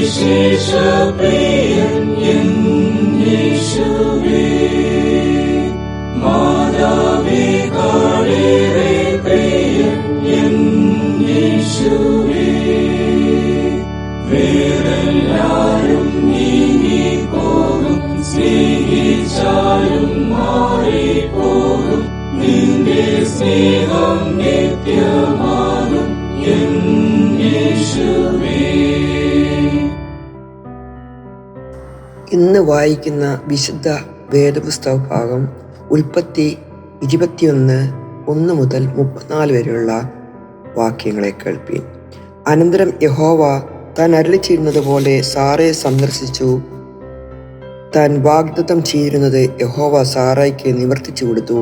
വിശേഷപ്രിയൻ N യേശുവേ, മാതാപിതാക്കളേറെ പ്രിയൻ N യേശുവേ, വേറെല്ലാരും നീങ്ങിപ്പോകും, സ്നേഹിച്ചാലും മാറിപ്പോകും, നിന്റെ സ്നേഹം നിത്യമാകും എൻ യേശുവേ. ഇന്ന് വായിക്കുന്ന വിശുദ്ധ വേദപുസ്തക ഭാഗം ഉൽപ്പത്തി 21:1 മുതൽ 34 വരെയുള്ള വാക്യങ്ങളെ കേൾപ്പീൻ. അനന്തരം യഹോവ താൻ അരുളിച്ചെയ്യുന്നത് പോലെ സാറയെ സന്ദർശിച്ചു. താൻ വാഗ്ദത്തം ചെയ്തിരുന്നത് യഹോവ സാറായ്ക്ക് നിവർത്തിച്ചു കൊടുത്തു.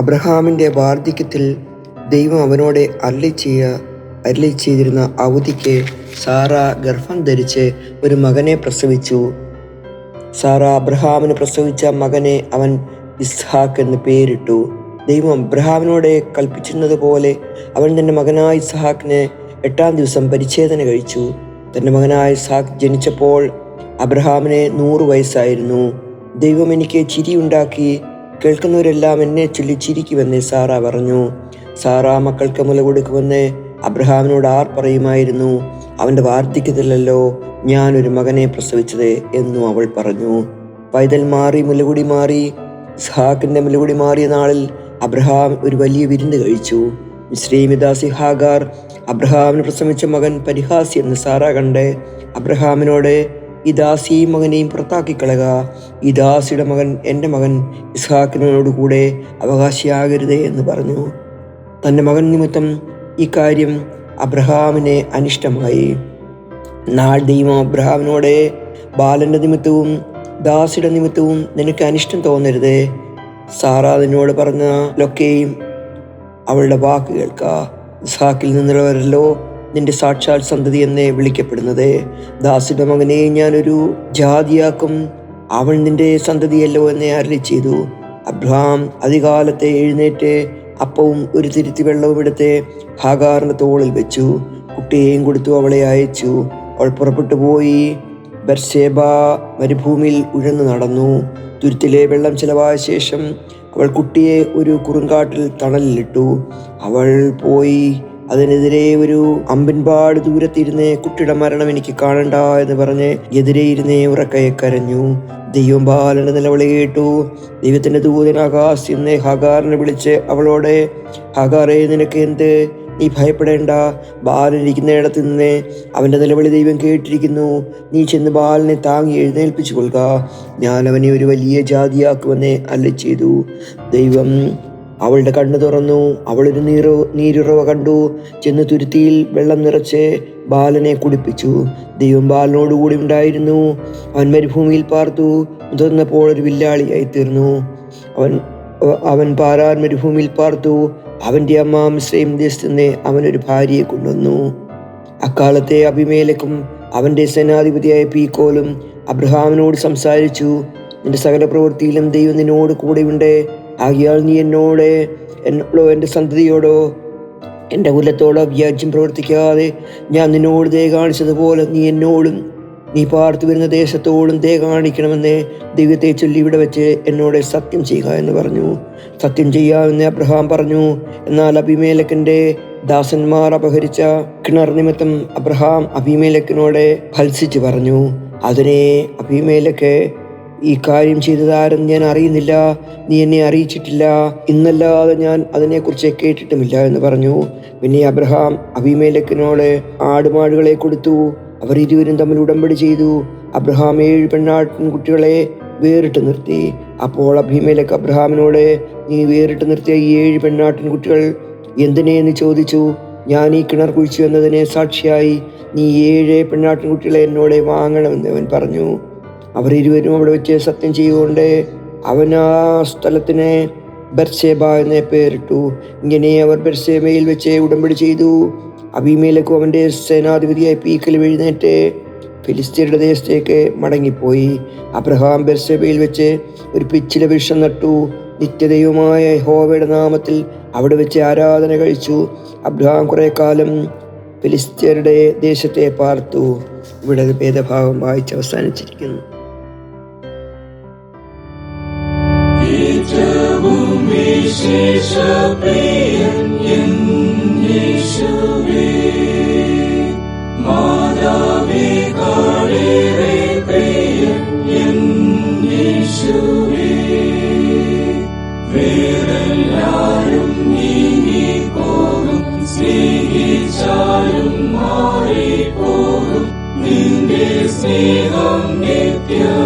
അബ്രഹാമിന്റെ വാർദ്ധക്യത്തിൽ ദൈവം അവനോട് അരുളി ചെയ്തിരുന്ന അവധിക്ക് സാറ ഗർഭം ധരിച്ച് ഒരു മകനെ പ്രസവിച്ചു. സാറ അബ്രഹാമിന് പ്രസവിച്ച മകനെ അവൻ ഇസ്ഹാക്ക് എന്ന് പേരിട്ടു. ദൈവം അബ്രഹാമിനോട് കൽപ്പിച്ചിരുന്നത് പോലെ അവൻ തന്റെ മകനായ ഇസ്ഹാക്കിന് 8-ാം ദിവസം പരിച്ഛേദന കഴിച്ചു. തന്റെ മകനായ ഇസ്ഹാക്ക് ജനിച്ചപ്പോൾ അബ്രഹാമിന് 100 വയസ്സായിരുന്നു. ദൈവം എനിക്ക് ചിരിയുണ്ടാക്കി, കേൾക്കുന്നവരെല്ലാം എന്നെ ചൊല്ലി ചിരിക്കുമെന്ന് സാറ പറഞ്ഞു. സാറ മക്കൾക്ക് മുല കൊടുക്കുമെന്ന് അബ്രഹാമിനോട് ആർ പറയുമായിരുന്നു? അവന്റെ വാർദ്ധക്യത്തിലല്ലോ ഞാനൊരു മകനെ പ്രസവിച്ചത് എന്നു അവൾ പറഞ്ഞു. പൈതൽ മാറി മുലകുടി മാറി. ഇസ്ഹാക്കിന്റെ മുലകുടി മാറിയ നാളിൽ അബ്രഹാം ഒരു വലിയ വിരുന്ന് കഴിച്ചു. മിസ്രയീമിദാസി ഹാഗാർ അബ്രഹാമിന് പ്രസവിച്ച മകൻ പരിഹാസി എന്ന് സാറ കണ്ട് അബ്രഹാമിനോട്, ഈ ദാസിയെയും മകനെയും പുറത്താക്കി കളയുക. ഈ ദാസിയുടെ മകൻ എൻ്റെ മകൻ ഇസ്ഹാക്കിനോട് കൂടെ അവകാശിയാകരുതേ എന്ന് പറഞ്ഞു. തൻ്റെ മകൻ നിമിത്തം ഈ കാര്യം അബ്രഹാമിനെ അനിഷ്ടമായി. നാൾ ദൈവം അബ്രഹാമിനോട്, ബാലന്റെ നിമിത്തവും ദാസിയുടെ നിമിത്തവും നിനക്ക് അനിഷ്ടം തോന്നരുത്. സാറ നിന്നോട് പറഞ്ഞാലൊക്കെയും അവളുടെ വാക്ക് കേൾക്ക. ഇസ്ഹാക്കിൽ നിന്നുള്ളവരല്ലോ നിന്റെ സാക്ഷാൽ സന്തതി എന്നേ വിളിക്കപ്പെടുന്നത്. ദാസിയുടെ മകനെ ഞാനൊരു ജാതിയാക്കും, അവൻ നിന്റെ സന്തതിയല്ലോ എന്നെ അരുളി ചെയ്തു. അബ്രഹാം അതികാലത്തെ എഴുന്നേറ്റ് അപ്പവും ഒരു തിരുത്തി വെള്ളവും എടുത്ത് ഹാഗാറിന്റെ തോളിൽ വെച്ചു. കുട്ടിയെയും കൊടുത്തു അവളെ അയച്ചു. അവൾ പുറപ്പെട്ടു പോയി ബർശേബ മരുഭൂമിയിൽ ഉഴന്നു നടന്നു. തുരുത്തിലെ വെള്ളം ചെലവായ ശേഷം അവൾ കുട്ടിയെ ഒരു കുറുങ്കാട്ടിൽ തണലിലിട്ടു. അവൾ പോയി അതിനെതിരെ ഒരു അമ്പിൻപാട് ദൂരത്തിരുന്ന്, കുട്ടിയുടെ മരണം എനിക്ക് കാണണ്ട എന്ന് പറഞ്ഞ് എതിരെ ഇരുന്നേ ഉറക്കയെ കരഞ്ഞു. ദൈവം ബാലന്റെ നിലവിളി കേട്ടു. ദൈവത്തിന്റെ ദൂതൻ ആകാശത്തിൽ നിന്ന് ഹാഗാറിനെ വിളിച്ച് അവളോട്, ഹാഗാറേ, നിനക്ക് എന്ത്? നീ ഭയപ്പെടേണ്ട. ബാലൻ ഇരിക്കുന്നിടത്ത് നിന്ന് അവന്റെ നിലവിളി ദൈവം കേട്ടിരിക്കുന്നു. നീ ചെന്ന് ബാലനെ താങ്ങി എഴുന്നേൽപ്പിച്ചു കൊള്ളുക. ഞാൻ അവനെ ഒരു വലിയ ജാതിയാക്കുമെന്ന് അരുളി ചെയ്തു. ദൈവം അവളുടെ കണ്ണ് തുറന്നു. അവളൊരു നീരുറവ കണ്ടു. ചെന്ന് തുരുത്തിയിൽ വെള്ളം നിറച്ച് ബാലനെ കുടിപ്പിച്ചു. ദൈവം ബാലനോടുകൂടി ഉണ്ടായിരുന്നു. അവൻ മരുഭൂമിയിൽ പാർത്തു. മുതിർന്നപ്പോൾ ഒരു വില്ലാളിയായി തീർന്നു. അവൻ പാരാൻ മരുഭൂമിയിൽ പാർത്തു. അവന്റെ അമ്മ മിസ്രയീം ദേശത്ത് നിന്ന് അവനൊരു ഭാര്യയെ കൊണ്ടുവന്നു. അക്കാലത്തെ അബീമേലെക്കും അവന്റെ സേനാധിപതിയായ പീക്കോലും അബ്രഹാമിനോട് സംസാരിച്ചു. നിന്റെ സകല പ്രവൃത്തിയിലും ദൈവം നിന്നോട് കൂടെയുണ്ട്. ആകയാൽ നീ എന്നോടോ എൻ്റെ സന്തതിയോടോ എൻ്റെ കുലത്തോടോ വ്യാജ്യം പ്രവർത്തിക്കാതെ ഞാൻ നിന്നോട് ദയ കാണിച്ചതുപോലെ നീ എന്നോടും നീ പാർത്തു വരുന്ന ദേശത്തോടും ദയ കാണിക്കണമെന്ന് ദൈവത്തെ ചൊല്ലി ഇവിടെ വെച്ച് എന്നോട് സത്യം ചെയ്യുക എന്ന് പറഞ്ഞു. സത്യം ചെയ്യാമെന്ന് അബ്രഹാം പറഞ്ഞു. എന്നാൽ അബീമേലെക്കിന്റെ ദാസന്മാർ അപഹരിച്ച കിണർ നിമിത്തം അബ്രഹാം അബീമേലെക്കിനോട് ഭത്സിച്ചു പറഞ്ഞു. അതിനെ അബീമേലെക്ക്, ഈ കാര്യം ചെയ്തതാരെന്ന് ഞാൻ അറിയുന്നില്ല. നീ എന്നെ അറിയിച്ചിട്ടില്ല. ഇന്നല്ലാതെ ഞാൻ അതിനെക്കുറിച്ച് കേട്ടിട്ടുമില്ല എന്ന് പറഞ്ഞു. പിന്നെ അബ്രഹാം അബീമേലെക്കിനോട് ആടുമാടുകളെ കൊടുത്തു. അവർ ഇരുവരും തമ്മിൽ ഉടമ്പടി ചെയ്തു. അബ്രഹാം 7 പെണ്ണാട്ടിൻകുട്ടികളെ വേറിട്ട് നിർത്തി. അപ്പോൾ അബീമേലെക്ക് അബ്രഹാമിനോട്, നീ വേറിട്ട് നിർത്തിയ ഈ 7 പെണ്ണാട്ടിൻകുട്ടികൾ എന്തിനെന്ന് ചോദിച്ചു. ഞാൻ ഈ കിണർ കുഴിച്ചു എന്നതിനെ സാക്ഷിയായി നീ 7 പെണ്ണാട്ടിൻകുട്ടികളെ എന്നോട് വാങ്ങണമെന്ന് അവൻ പറഞ്ഞു. അവർ ഇരുവരും അവിടെ വെച്ച് സത്യം ചെയ്തുകൊണ്ട് അവൻ ആ സ്ഥലത്തിന് ബർശേബ എന്ന പേരിട്ടു. ഇങ്ങനെ അവർ ബർശേബയിൽ വെച്ച് ഉടമ്പടി ചെയ്തു. അബീമേലെക്കും അവന്റെ സേനാധിപതിയായ പീക്കലും എഴുന്നേറ്റ് ഫിലിസ്ത്യരുടെ ദേശത്തേക്ക് മടങ്ങിപ്പോയി. അബ്രഹാം ബർശേബയിൽ വെച്ച് ഒരു പിച്ചില വൃക്ഷം നട്ടു. നിത്യദൈവമായ യഹോവയുടെ നാമത്തിൽ അവിടെ വെച്ച് ആരാധന കഴിച്ചു. അബ്രഹാം കുറെ കാലം ഫിലിസ്ത്യരുടെ ദേശത്തെ പാർത്തു. ഇവിടെ ഭേദഭാവം വായിച്ച് അവസാനിച്ചിരിക്കുന്നു. വേറെല്ലാരും നീങ്ങിപ്പോകും, സ്നേഹിച്ചാലും മാറിപ്പോകും, നിന്റെ സ്നേഹം നിത്യം.